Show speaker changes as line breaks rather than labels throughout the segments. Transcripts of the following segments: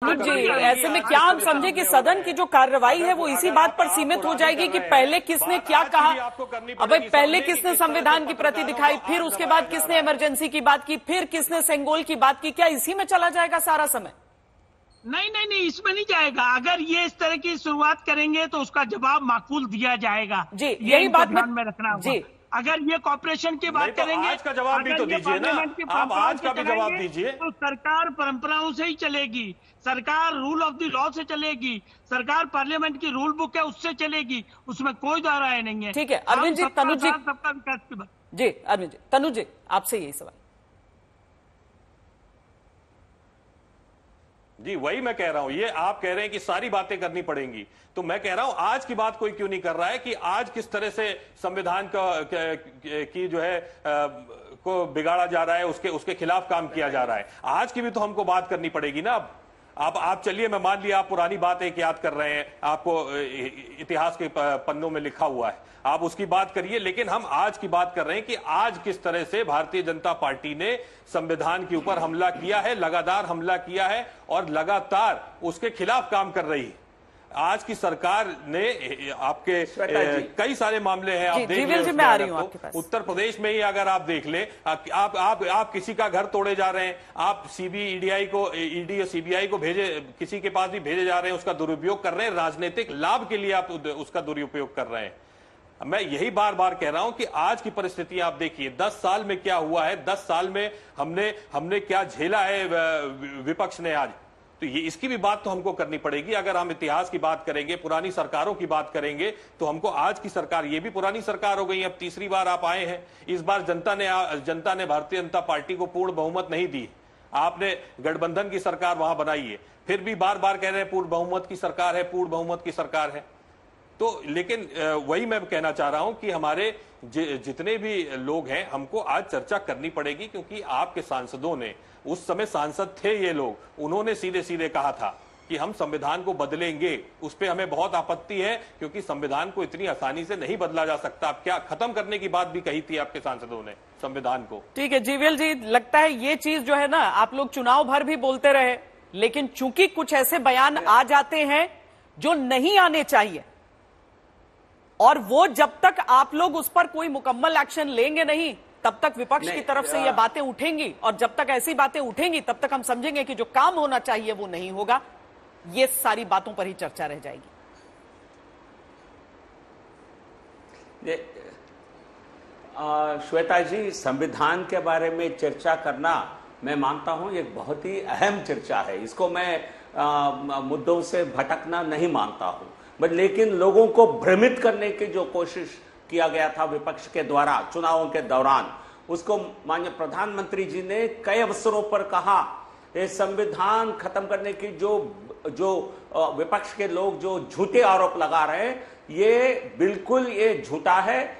अनुज जी, ऐसे में क्या हम समझे कि सदन की जो कार्रवाई है वो इसी बात पर सीमित हो जाएगी कि पहले किसने क्या कहा? अब पहले किसने संविधान की प्रति दिखाई, फिर उसके बाद किसने इमरजेंसी की बात की, फिर किसने सेंगोल की बात की, क्या इसी में चला जाएगा सारा समय?
नहीं नहीं नहीं, इसमें नहीं जाएगा। अगर ये इस तरह की शुरुआत करेंगे तो उसका जवाब माकूल दिया जाएगा।
जी, यही बात
ध्यान में रखना होगा।
जी,
अगर ये कॉर्पोरेशन की बात करेंगे,
आज का जवाब भी तो दीजिए ना, आप आज का भी जवाब दीजिए।
तो सरकार परंपराओं से ही चलेगी, सरकार रूल ऑफ द लॉ से चलेगी, सरकार पार्लियामेंट की रूल बुक है उससे चलेगी, उसमें कोई दो राय नहीं है।
ठीक है अरविंद जी, तनुज जी,
सबका विकास की बात
जी अरविंद जी, तनुज जी आपसे यही सवाल।
जी वही मैं कह रहा हूं, ये आप कह रहे हैं कि सारी बातें करनी पड़ेंगी, तो मैं कह रहा हूं आज की बात कोई क्यों नहीं कर रहा है कि आज किस तरह से संविधान की जो है को बिगाड़ा जा रहा है, उसके खिलाफ काम किया जा रहा है। आज की भी तो हमको बात करनी पड़ेगी ना। अब आप चलिए, मैं मान लिया आप पुरानी बात एक याद कर रहे हैं, आपको इतिहास के पन्नों में लिखा हुआ है, आप उसकी बात करिए, लेकिन हम आज की बात कर रहे हैं कि आज किस तरह से भारतीय जनता पार्टी ने संविधान के ऊपर हमला किया है, लगातार हमला किया है और लगातार उसके खिलाफ काम कर रही है। आज की सरकार ने आपके कई सारे मामले हैं, आप देख लें, उत्तर प्रदेश में ही अगर आप देख लें, आप किसी का घर तोड़े जा रहे हैं, आप ईडी और सीबीआई को भेजे, किसी के पास भी भेजे जा रहे हैं, उसका दुरुपयोग कर रहे हैं, राजनीतिक लाभ के लिए आप उसका दुरुपयोग कर रहे हैं। मैं यही बार बार कह रहा हूं कि आज की परिस्थिति आप देखिए, 10 साल में क्या हुआ है, 10 साल में हमने क्या झेला है विपक्ष ने आज, तो ये इसकी भी बात तो हमको करनी पड़ेगी। अगर हम इतिहास की बात करेंगे, पुरानी सरकारों की बात करेंगे, तो हमको आज की सरकार, ये भी पुरानी सरकार हो गई, अब तीसरी बार आप आए हैं, इस बार जनता ने भारतीय जनता पार्टी को पूर्ण बहुमत नहीं दी, आपने गठबंधन की सरकार वहां बनाई है, फिर भी बार बार कह रहे हैं पूर्ण बहुमत की सरकार है, पूर्ण बहुमत की सरकार है। तो लेकिन वही मैं कहना चाह रहा हूं कि हमारे जितने भी लोग हैं, हमको आज चर्चा करनी पड़ेगी, क्योंकि आपके सांसदों ने, उस समय सांसद थे ये लोग, उन्होंने सीधे सीधे कहा था कि हम संविधान को बदलेंगे। उस पर हमें बहुत आपत्ति है, क्योंकि संविधान को इतनी आसानी से नहीं बदला जा सकता। आप क्या खत्म करने की बात भी कही थी आपके सांसदों ने संविधान को।
ठीक है जीवीएल जी, लगता है ये चीज जो है ना, आप लोग चुनाव भर भी बोलते रहे, लेकिन चूंकि कुछ ऐसे बयान आ जाते हैं जो नहीं आने चाहिए, और वो जब तक आप लोग उस पर कोई मुकम्मल एक्शन लेंगे नहीं, तब तक विपक्ष की तरफ से ये बातें उठेंगी, और जब तक ऐसी बातें उठेंगी तब तक हम समझेंगे कि जो काम होना चाहिए वो नहीं होगा। ये सारी बातों पर ही चर्चा रह जाएगी।
श्वेता जी, संविधान के बारे में चर्चा करना, मैं मानता हूं एक बहुत ही अहम चर्चा है, इसको मैं मुद्दों से भटकना नहीं मानता हूं, बट लेकिन लोगों को भ्रमित करने की जो कोशिश किया गया था विपक्ष के द्वारा चुनावों के दौरान, उसको माननीय प्रधानमंत्री जी ने कई अवसरों पर कहा, ये संविधान खत्म करने की जो विपक्ष के लोग जो झूठे आरोप लगा रहे हैं, ये बिल्कुल ये झूठा है,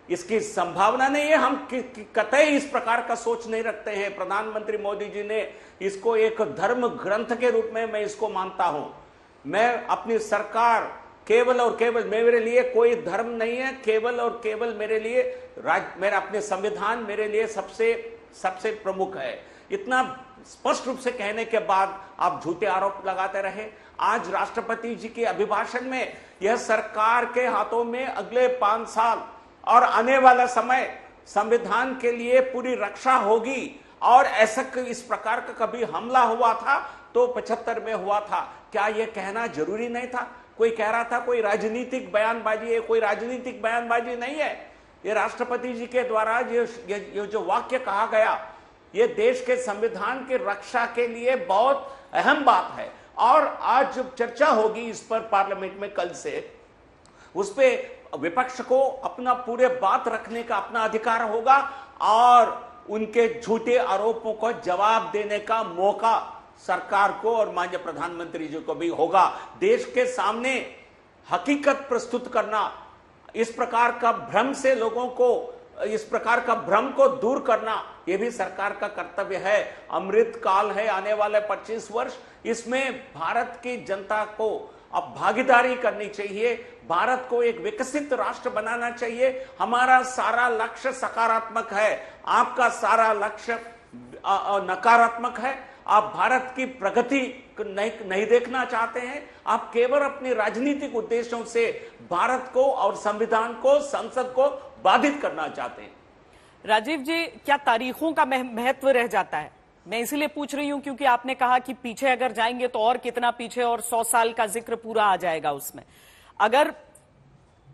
इसकी संभावना नहीं है, हम कतई इस प्रकार का सोच नहीं रखते हैं। प्रधानमंत्री मोदी जी ने इसको एक धर्म ग्रंथ के रूप में मैं इसको मानता हूं। मैं अपनी सरकार केवल और केवल, मेरे लिए कोई धर्म नहीं है, केवल और केवल मेरे लिए मेरा अपने संविधान मेरे लिए सबसे प्रमुख है। इतना स्पष्ट रूप से कहने के बाद आप झूठे आरोप लगाते रहे। आज राष्ट्रपति जी के अभिभाषण में यह सरकार के हाथों में अगले 5 साल और आने वाला समय संविधान के लिए पूरी रक्षा होगी, और ऐसा इस प्रकार का कभी हमला हुआ था तो 75 में हुआ था, क्या यह कहना जरूरी नहीं था? कोई कह रहा था कोई राजनीतिक बयानबाजी है, कोई राजनीतिक बयानबाजी नहीं है। ये राष्ट्रपति जी के द्वारा ये जो वाक्य कहा गया, ये देश के संविधान की रक्षा के लिए बहुत अहम बात है, और आज जब चर्चा होगी इस पर पार्लियामेंट में कल से, उस पे विपक्ष को अपना पूरे बात रखने का अपना अधिकार होगा, और उनके झूठे आरोपों को जवाब देने का मौका सरकार को और माननीय प्रधानमंत्री जी को भी होगा। देश के सामने हकीकत प्रस्तुत करना, इस प्रकार का भ्रम से लोगों को, इस प्रकार का भ्रम को दूर करना, यह भी सरकार का कर्तव्य है। अमृत काल है, आने वाले 25 वर्ष, इसमें भारत की जनता को अब भागीदारी करनी चाहिए, भारत को एक विकसित राष्ट्र बनाना चाहिए। हमारा सारा लक्ष्य सकारात्मक है, आपका सारा लक्ष्य नकारात्मक है। आप भारत की प्रगति नहीं देखना चाहते हैं? आप केवल अपने राजनीतिक उद्देश्यों से भारत को और संविधान को, संसद को बाधित करना चाहते हैं।
राजीव जी, क्या तारीखों का महत्व रह जाता है? मैं इसीलिए पूछ रही हूं क्योंकि आपने कहा कि पीछे अगर जाएंगे तो और कितना पीछे, और 100 साल का जिक्र पूरा आ जाएगा उसमें। अगर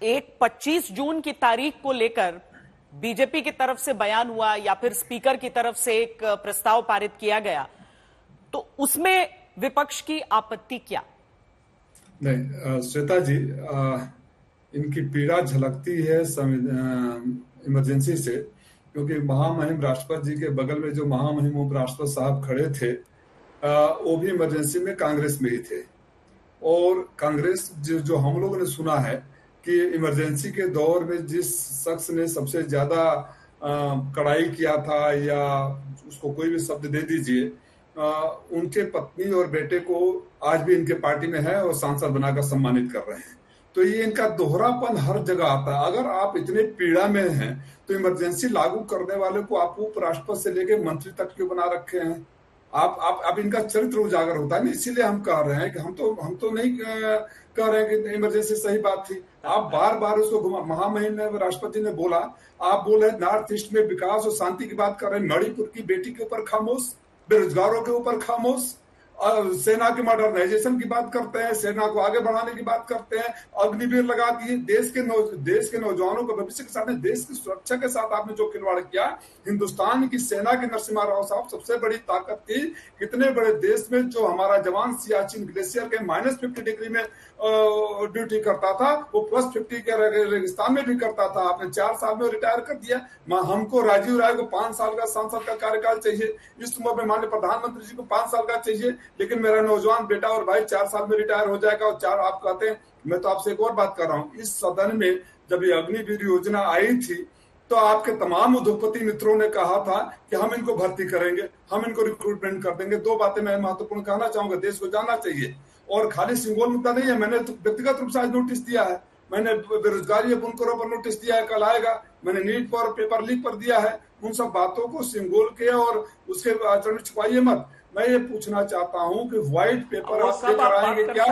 एक 25 जून की तारीख को लेकर बीजेपी की तरफ से बयान हुआ या फिर स्पीकर की तरफ से एक प्रस्ताव पारित किया गया, तो उसमें विपक्ष की आपत्ति क्या?
नहीं श्वेता जी, इनकी पीड़ा झलकती है इमरजेंसी से, क्योंकि महामहिम राष्ट्रपति जी के बगल में जो महामहिम उपराष्ट्रपति साहब खड़े थे, वो भी इमरजेंसी में कांग्रेस में ही थे। और कांग्रेस जो हम लोगों ने सुना है कि इमरजेंसी के दौर में जिस शख्स ने सबसे ज्यादा कड़ाई किया था, या उसको कोई भी शब्द दे दीजिए, उनके पत्नी और बेटे को आज भी इनके पार्टी में है और सांसद बनाकर सम्मानित कर रहे हैं। तो ये इनका दोहरापन हर जगह आता है। अगर आप इतने पीड़ा में हैं तो इमरजेंसी लागू करने वाले को आप उपराष्ट्रपति से लेकर मंत्री तक क्यों बना रखे हैं? आप इनका चरित्र उजागर होता है ना। इसीलिए हम कह रहे हैं कि हम तो नहीं कह रहे हैं कि इमरजेंसी सही बात थी। आप बार बार उसको महामहिम ने, राष्ट्रपति ने बोला, आप बोल रहे नॉर्थ ईस्ट में विकास और शांति की बात कर रहे हैं, मणिपुर की बेटी के ऊपर खामोश, बेरोजगारों के ऊपर खामोश, और सेना के मॉडर्नाइजेशन की बात करते हैं, सेना को आगे बढ़ाने की बात करते हैं, अग्निवीर लगा दिए। देश के नौजवानों के भविष्य के साथ, देश की सुरक्षा के साथ आपने जो खिलवाड़ किया। हिंदुस्तान की सेना के नरसिम्हा राव साहब सबसे बड़ी ताकत थी। कितने बड़े देश में जो हमारा जवान सियाचिन ग्लेशियर के -50 डिग्री में ड्यूटी करता था, वो +50 के रेगिस्तान में भी करता था। आपने 4 साल में रिटायर कर दिया। हमको राजीव राय को 5 साल का सांसद का कार्यकाल चाहिए, इस उम्र में माननीय प्रधानमंत्री जी को 5 साल का चाहिए, लेकिन मेरा नौजवान बेटा और भाई 4 साल में रिटायर हो जाएगा। और 4 आप कहते हैं। मैं तो आपसे एक और बात कर रहा हूँ, इस सदन में जब ये अग्निवीर योजना आई थी तो आपके तमाम उद्योगपति मित्रों ने कहा था कि हम इनको भर्ती करेंगे, हम इनको रिक्रूटमेंट कर देंगे। 2 बातें मैं महत्वपूर्ण कहना चाहूंगा, देश को जानना चाहिए। और खाली सिंगल मुद्दा नहीं है, मैंने तो व्यक्तिगत रूप से आज नोटिस दिया है, मैंने बेरोजगारी बुनकरों पर नोटिस दिया है, कल आएगा। मैंने नीट पर पेपर लीक पर दिया है। उन सब बातों को सिंगोल के और उसके आचरण छुपाइए मत। मैं ये पूछना चाहता हूँ कि व्हाइट पेपर लेकर आएंगे क्या?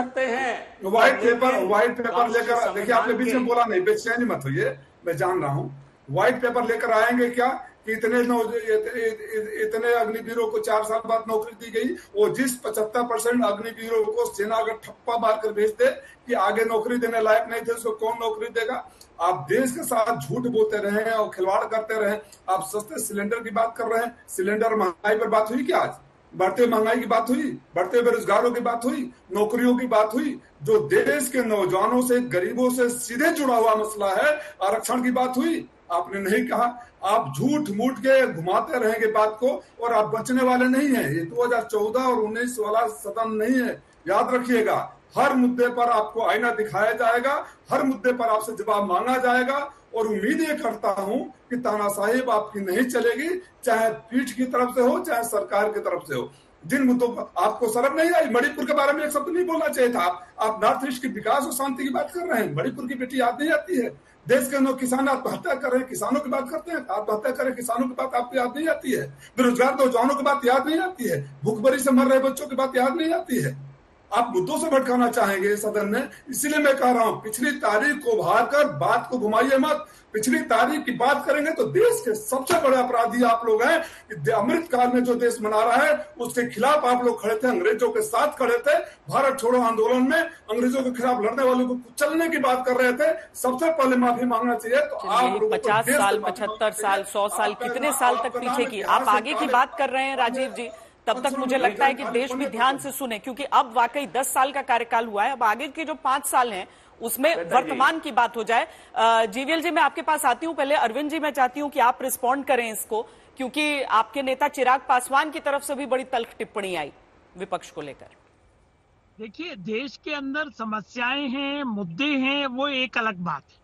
व्हाइट पेपर लेकर, देखिए आपने बीच में बोला नहीं, बेचैनी मत होइए, मैं जान रहा हूँ। व्हाइट पेपर लेकर आएंगे क्या कि इतने अग्निवीरों को 4 साल बाद नौकरी दी गई? वो जिस 75% अग्निवीरों को सेना अगर ठप्पा मार कर भेज दे कि आगे नौकरी देने लायक नहीं थे, उसको कौन नौकरी देगा? आप देश के साथ झूठ बोलते रहे और खिलवाड़ करते रहे। आप सस्ते सिलेंडर की बात कर रहे हैं, सिलेंडर महंगाई पर बात हुई क्या? आज बढ़ते महंगाई की बात हुई, बढ़ते बेरोजगारों की बात हुई, नौकरियों की बात हुई। जो देश के नौजवानों से, गरीबों से सीधे जुड़ा हुआ मसला है, आरक्षण की बात हुई, आपने नहीं कहा। आप झूठ मूठ के घुमाते रहेंगे बात को, और आप बचने वाले नहीं हैं। ये 2014 और 19 वाला सदन नहीं है, याद रखिएगा। हर मुद्दे पर आपको आईना दिखाया जाएगा, हर मुद्दे पर आपसे जवाब मांगा जाएगा। और उम्मीद ये करता हूं कि तानाशाही आपकी नहीं चलेगी, चाहे पीठ की तरफ से हो, चाहे सरकार की तरफ से हो। जिन मुद्दों पर आपको शर्म नहीं आई, मणिपुर के बारे में एक शब्द नहीं बोलना चाहिए था। आप नॉर्थ ईस्ट की विकास और शांति की बात कर रहे हैं, मणिपुर की बेटी याद नहीं आती है? देश के किसान आत्महत्या कर रहे हैं, किसानों की बात करते हैं, आत्महत्या कर रहे किसानों की बात आपको याद नहीं आती है? बेरोजगार नौजवानों की बात याद नहीं आती है? भूखमरी से मर रहे बच्चों की बात याद नहीं आती है? आप मुद्दों से भटकाना चाहेंगे सदन में। इसीलिए मैं कह रहा हूं, पिछली तारीख को उभारकर बात को घुमाइए मत। पिछली तारीख की बात करेंगे तो देश के सबसे बड़े अपराधी आप लोग हैं। अमृत काल में जो देश मना रहा है उसके खिलाफ आप लोग खड़े थे, अंग्रेजों के साथ खड़े थे। भारत छोड़ो आंदोलन में अंग्रेजों के खिलाफ लड़ने वालों को कुचलने की बात कर रहे थे। सबसे पहले माफी मांगना चाहिए। तो आप
50 साल, 75 साल, 100 साल, कितने साल तक पीछे की आप आगे की बात कर रहे हैं राजीव जी। तब तक मुझे लगता है कि देश भी ध्यान से सुने, क्योंकि अब वाकई 10 साल का कार्यकाल हुआ है। अब आगे के जो 5 साल हैं उसमें वर्तमान की बात हो जाए। जीवीएल जी, मैं आपके पास आती हूं। पहले अरविंद जी, मैं चाहती हूं कि आप रिस्पॉन्ड करें इसको, क्योंकि आपके नेता चिराग पासवान की तरफ से भी बड़ी तल्ख टिप्पणी आई विपक्ष को लेकर।
देखिए, देश के अंदर समस्याएं हैं, मुद्दे हैं, वो एक अलग बात है।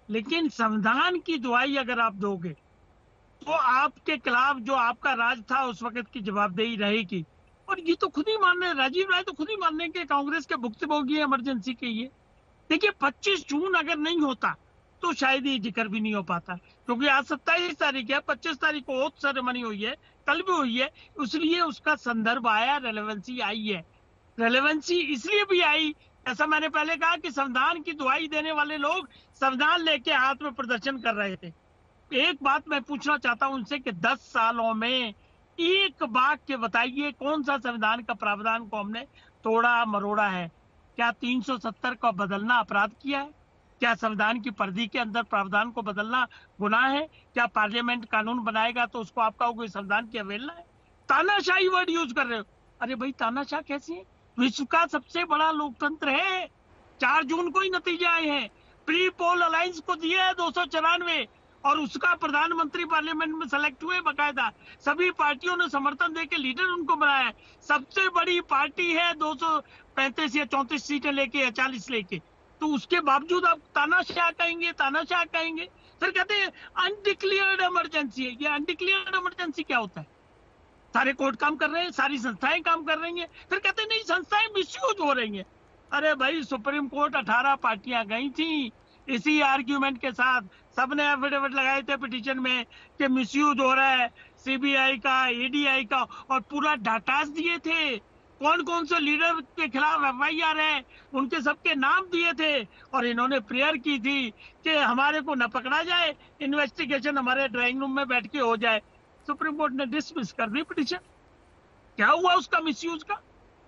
लेकिन संविधान की दुहाई अगर आप दोगे तो आपके खिलाफ जो आपका राज था उस वक्त की जवाबदेही रहेगी। और ये तो खुद ही मान रहे, राजीव राय तो खुद ही मान रहे कि कांग्रेस के भुक्तभोगी इमरजेंसी के ये। देखिए, 25 जून अगर नहीं होता तो शायद ये जिक्र भी नहीं हो पाता, क्योंकि आज 27 तारीख है, 25 तारीख को ओथ सेरेमनी हुई है, कल भी हुई है, इसलिए उसका संदर्भ आया, रेलेवेंसी आई है। रेलेवेंसी इसलिए भी आई, ऐसा मैंने पहले कहा कि संविधान की दुहाई देने वाले लोग संविधान लेके हाथ में प्रदर्शन कर रहे थे। एक बात मैं पूछना चाहता हूं उनसे कि 10 सालों में एक वाक्य बताइए, कौन सा संविधान का प्रावधान को हमने तोड़ा मरोड़ा है? क्या 370 का बदलना अपराध किया है? क्या संविधान की परिधि के अंदर प्रावधान को बदलना गुनाह है? क्या पार्लियामेंट कानून बनाएगा तो उसको आप कहोगे संविधान की अवहेलना है? तानाशाही वर्ड यूज कर रहे हो। अरे भाई, तानाशाह कैसी है? विश्व का सबसे बड़ा लोकतंत्र है। 4 जून को ही नतीजे आए हैं। प्री पोल अलायंस को दिए है 294 और उसका प्रधानमंत्री पार्लियामेंट में सेलेक्ट हुए, बकायदा सभी पार्टियों ने समर्थन देके लीडर उनको बनाया है। सबसे बड़ी पार्टी है, 235 या 34 सीटें लेके या 40 लेके, तो उसके बावजूद आप तानाशाह कहेंगे, तानाशाह कहेंगे। फिर कहते हैं अनडिक्लेयर्ड इमरजेंसी है। ये अनडिक्लेयर्ड इमरजेंसी क्या होता है? सारे कोर्ट काम कर रहे हैं, सारी संस्थाएं काम कर रही हैं, फिर कहते हैं नहीं संस्थाएं मिसयूज हो रही हैं। अरे भाई, सुप्रीम कोर्ट 18 पार्टियां गई थी इसी आर्ग्यूमेंट के साथ, सबने एफिडेविट लगाए थे पिटीशन में कि मिसयूज हो रहा है सीबीआई का, ईडीआई का, और पूरा डाटा दिए थे, कौन कौन से लीडर के खिलाफ एफआईआर है उनके सबके नाम दिए थे, और इन्होंने प्रेयर की थी कि हमारे को न पकड़ा जाए, इन्वेस्टिगेशन हमारे ड्राइंग रूम में बैठ के हो जाए। सुप्रीम कोर्ट ने डिसमिस कर दी पिटीशन। क्या हुआ उसका मिसयूज का?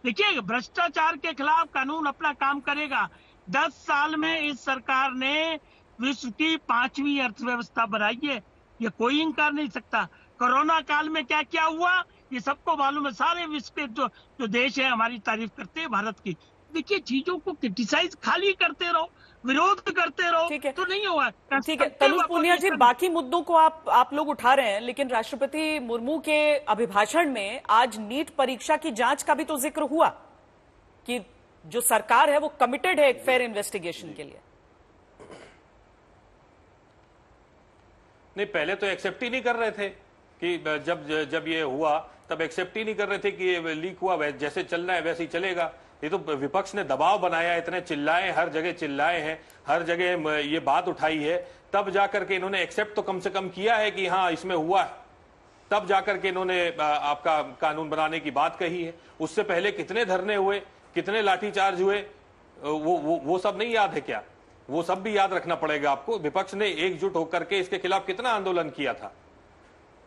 देखिए, भ्रष्टाचार के खिलाफ कानून अपना काम करेगा। 10 साल में इस सरकार ने विश्व की 5वीं अर्थव्यवस्था बनाई है, ये कोई इंकार नहीं सकता। कोरोना काल में क्या क्या हुआ ये सबको मालूम है। सारे विश्व के जो देश है हमारी तारीफ करते हैं भारत की। देखिए, चीजों को क्रिटिसाइज खाली करते रहो, विरोध करते रहो, तो नहीं होगा।
ठीक है तनुज पूनिया जी, बाकी मुद्दों को आप लोग उठा रहे हैं, लेकिन राष्ट्रपति मुर्मू के अभिभाषण में आज नीट परीक्षा की जांच का भी तो जिक्र हुआ कि जो सरकार है वो कमिटेड है एक फेयर इन्वेस्टिगेशन के लिए।
नहीं, पहले तो एक्सेप्ट ही नहीं कर रहे थे कि जब ये हुआ तब एक्सेप्ट ही नहीं कर रहे थे कि ये लीक हुआ, जैसे चलना है वैसे ही चलेगा। ये तो विपक्ष ने दबाव बनाया, इतने चिल्लाए, हर जगह चिल्लाए हैं, हर जगह ये बात उठाई है, तब जाकर के इन्होंने एक्सेप्ट तो कम से कम किया है कि हाँ इसमें हुआ है, तब जाकर के इन्होंने आपका कानून बनाने की बात कही है। उससे पहले कितने धरने हुए, कितने लाठीचार्ज हुए, वो सब नहीं याद है क्या? वो सब भी याद रखना पड़ेगा आपको। विपक्ष ने एकजुट होकर के इसके खिलाफ कितना आंदोलन किया था,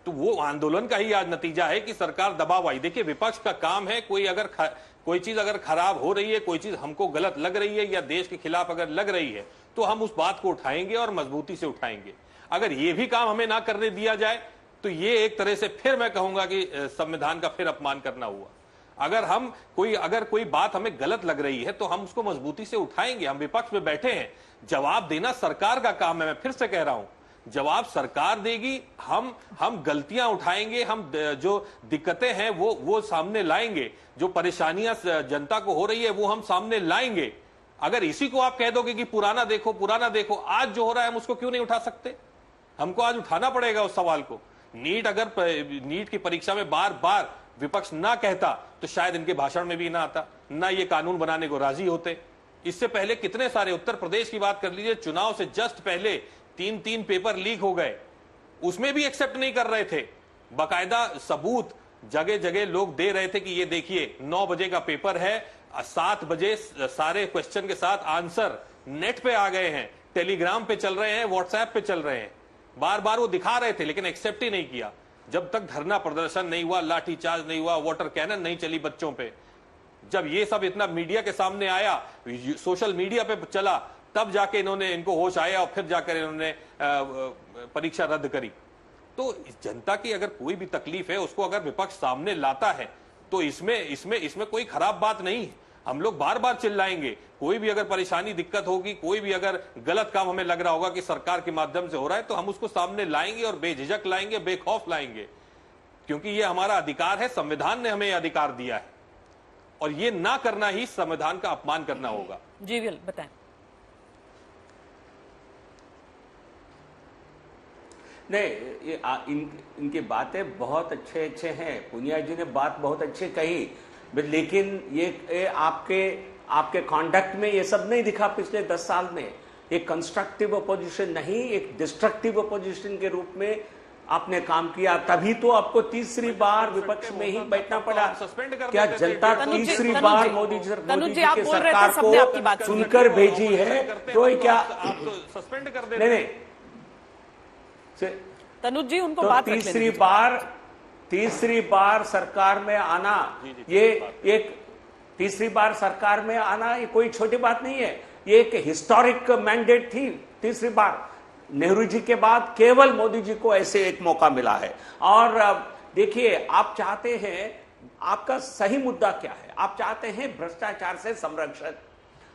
तो वो आंदोलन का ही आज नतीजा है कि सरकार दबाव आई। देखिए, विपक्ष का काम है, कोई चीज अगर खराब हो रही है, कोई चीज हमको गलत लग रही है या देश के खिलाफ अगर लग रही है, तो हम उस बात को उठाएंगे और मजबूती से उठाएंगे। अगर ये भी काम हमें ना करने दिया जाए तो ये एक तरह से फिर मैं कहूंगा कि संविधान का फिर अपमान करना हुआ। अगर कोई बात हमें गलत लग रही है तो हम उसको मजबूती से उठाएंगे। हम विपक्ष में बैठे हैं, जवाब देना सरकार का काम है। मैं फिर से कह रहा हूं, जवाब सरकार देगी, हम गलतियां उठाएंगे, हम जो दिक्कतें हैं वो सामने लाएंगे, जो परेशानियां जनता को हो रही है वो हम सामने लाएंगे। अगर इसी को आप कह दोगे कि पुराना देखो पुराना देखो, आज जो हो रहा है हम उसको क्यों नहीं उठा सकते? हमको आज उठाना पड़ेगा उस सवाल को। नीट की परीक्षा में बार बार विपक्ष ना कहता तो शायद इनके भाषण में भी ना आता, ना ये कानून बनाने को राजी होते। इससे पहले कितने सारे, उत्तर प्रदेश की बात कर लीजिए, चुनाव से जस्ट पहले 3 पेपर लीक हो गए, उसमें भी एक्सेप्ट नहीं कर रहे थे। बाकायदा सबूत जगह जगह लोग दे रहे थे कि ये देखिए 9 बजे का पेपर है, 7 बजे सारे क्वेश्चन के साथ आंसर नेट पे आ गए हैं, टेलीग्राम पे चल रहे हैं, व्हाट्सएप पे चल रहे हैं। बार बार वो दिखा रहे थे लेकिन एक्सेप्ट ही नहीं किया। जब तक धरना प्रदर्शन नहीं हुआ, लाठीचार्ज नहीं हुआ, वाटर कैनन नहीं चली बच्चों पे, जब ये सब इतना मीडिया के सामने आया, सोशल मीडिया पे चला, तब जाके इनको होश आया और फिर जाकर इन्होंने परीक्षा रद्द करी। तो जनता की अगर कोई भी तकलीफ है उसको अगर विपक्ष सामने लाता है तो इसमें कोई खराब बात नहीं है। हम लोग बार बार चिल्लाएंगे, कोई भी अगर परेशानी दिक्कत होगी, कोई भी अगर गलत काम हमें लग रहा होगा कि सरकार के माध्यम से हो रहा है, तो हम उसको सामने लाएंगे और बेझिझक लाएंगे, बेखौफ लाएंगे, क्योंकि ये हमारा अधिकार है, संविधान ने हमें अधिकार दिया है, और ये ना करना ही संविधान का अपमान करना होगा।
जी बिल बताएं।
नहीं, इनकी बातें बहुत अच्छे हैं, पूनिया जी ने बात बहुत अच्छी कही, लेकिन ये आपके कॉन्डक्ट में ये सब नहीं दिखा पिछले 10 साल में। एक कंस्ट्रक्टिव अपोजिशन नहीं, एक डिस्ट्रक्टिव अपोजिशन के रूप में आपने काम किया, तभी तो आपको तीसरी बार विपक्ष में ही बैठना पड़ा। क्या जनता तीसरी बार मोदी जी की सरकार को सुनकर भेजी है? तो क्या
सस्पेंड कर देते?
नहीं,
तनुज जी उनको
तो
बात
तीसरी बार सरकार में आना, ये एक तीसरी बार सरकार में आना ये कोई छोटी बात नहीं है। ये एक हिस्टोरिक मैंडेट थी। तीसरी बार नेहरू जी के बाद केवल मोदी जी को ऐसे एक मौका मिला है। और देखिए, आप चाहते हैं, आपका सही मुद्दा क्या है? आप चाहते हैं भ्रष्टाचार से संरक्षण।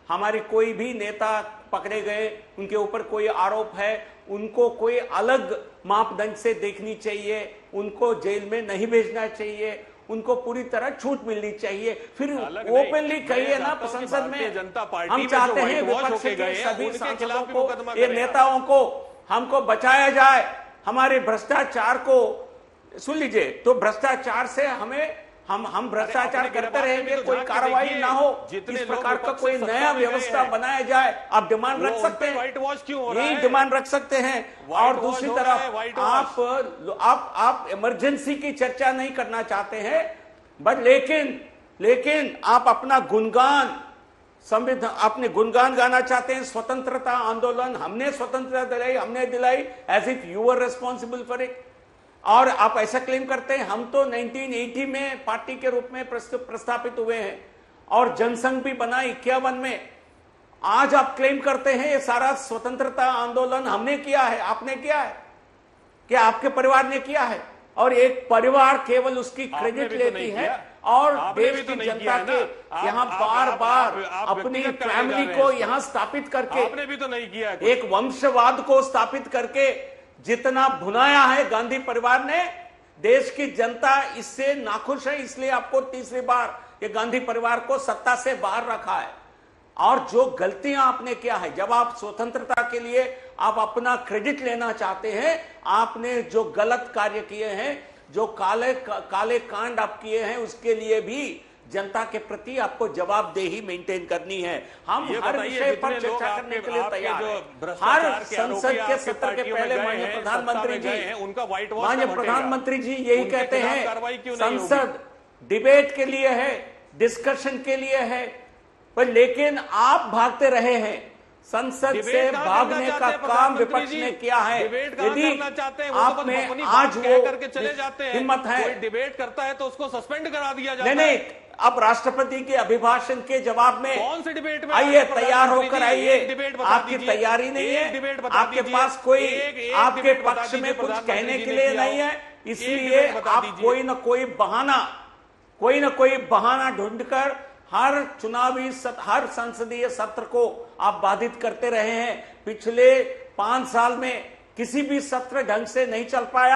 हमारे कोई भी नेता पकड़े गए, उनके ऊपर कोई आरोप है, उनको कोई अलग मापदंड से देखनी चाहिए, उनको जेल में नहीं भेजना चाहिए, उनको पूरी तरह छूट मिलनी चाहिए। फिर ओपनली कहिए ना संसद में,
जनता पार्टी
हम चाहते हैं विपक्ष के सभी सांसदों को, ये नेताओं को, हमको बचाया जाए, हमारे भ्रष्टाचार को। सुन लीजिए, तो भ्रष्टाचार से हम भ्रष्टाचार करते रहेंगे, कोई कार्रवाई ना हो, इस प्रकार का कोई नया व्यवस्था बनाया जाए। आप डिमांड रख सकते हैं,
व्हाइट वॉश क्यों हो रहा है?
यही डिमांड रख सकते हैं। और दूसरी तरफ आप इमरजेंसी की चर्चा नहीं करना चाहते हैं, बट लेकिन आप अपना गुणगान संविधान, अपने गुणगान गाना चाहते हैं। स्वतंत्रता आंदोलन, हमने स्वतंत्रता दिलाई, as if you are responsible for it. और आप ऐसा क्लेम करते हैं, हम तो 1980 में पार्टी के रूप में प्रस्थापित हुए हैं और जनसंघ भी बना 51 में। आज आप क्लेम करते हैं ये सारा स्वतंत्रता आंदोलन हमने किया है, आपने किया है, क्या आपके परिवार ने किया है? और एक परिवार केवल उसकी क्रेडिट लेती है और देश की जनता के यहाँ बार बार अपनी फैमिली को यहाँ स्थापित करके,
आपने भी तो नहीं किया,
एक वंशवाद को स्थापित करके जितना भुनाया है गांधी परिवार ने, देश की जनता इससे नाखुश है। इसलिए आपको तीसरी बार ये गांधी परिवार को सत्ता से बाहर रखा है। और जो गलतियां आपने किया है, जब आप स्वतंत्रता के लिए आप अपना क्रेडिट लेना चाहते हैं, आपने जो गलत कार्य किए हैं, जो काले कांड आप किए हैं, उसके लिए भी जनता के प्रति आपको जवाबदेही मेंटेन करनी है। हम हर विषय पर चर्चा करने के लिए तैयार हैं। हर संसद के सत्र के पहले माननीय प्रधानमंत्री जी यही कहते हैं, संसद डिबेट के लिए है, डिस्कशन के लिए है, पर लेकिन आप भागते रहे हैं। संसद से भागने का काम विपक्ष ने किया है। यदि आप में आज वो हिम्मत है,
कोई डिबेट करता है तो उसको सस्पेंड करा दिया जाता है।
नहीं, अब राष्ट्रपति के अभिभाषण के जवाब में
कौन से डिबेट में
आइए, तैयार होकर आइए। आपकी तैयारी नहीं है, आपके पास कोई आपके पक्ष में कुछ कहने के लिए नहीं है, इसलिए आप कोई ना कोई बहाना ढूंढकर हर संसदीय सत्र को आप बाधित करते रहे हैं। पिछले 5 साल में किसी भी सत्र ढंग से नहीं चल पाया।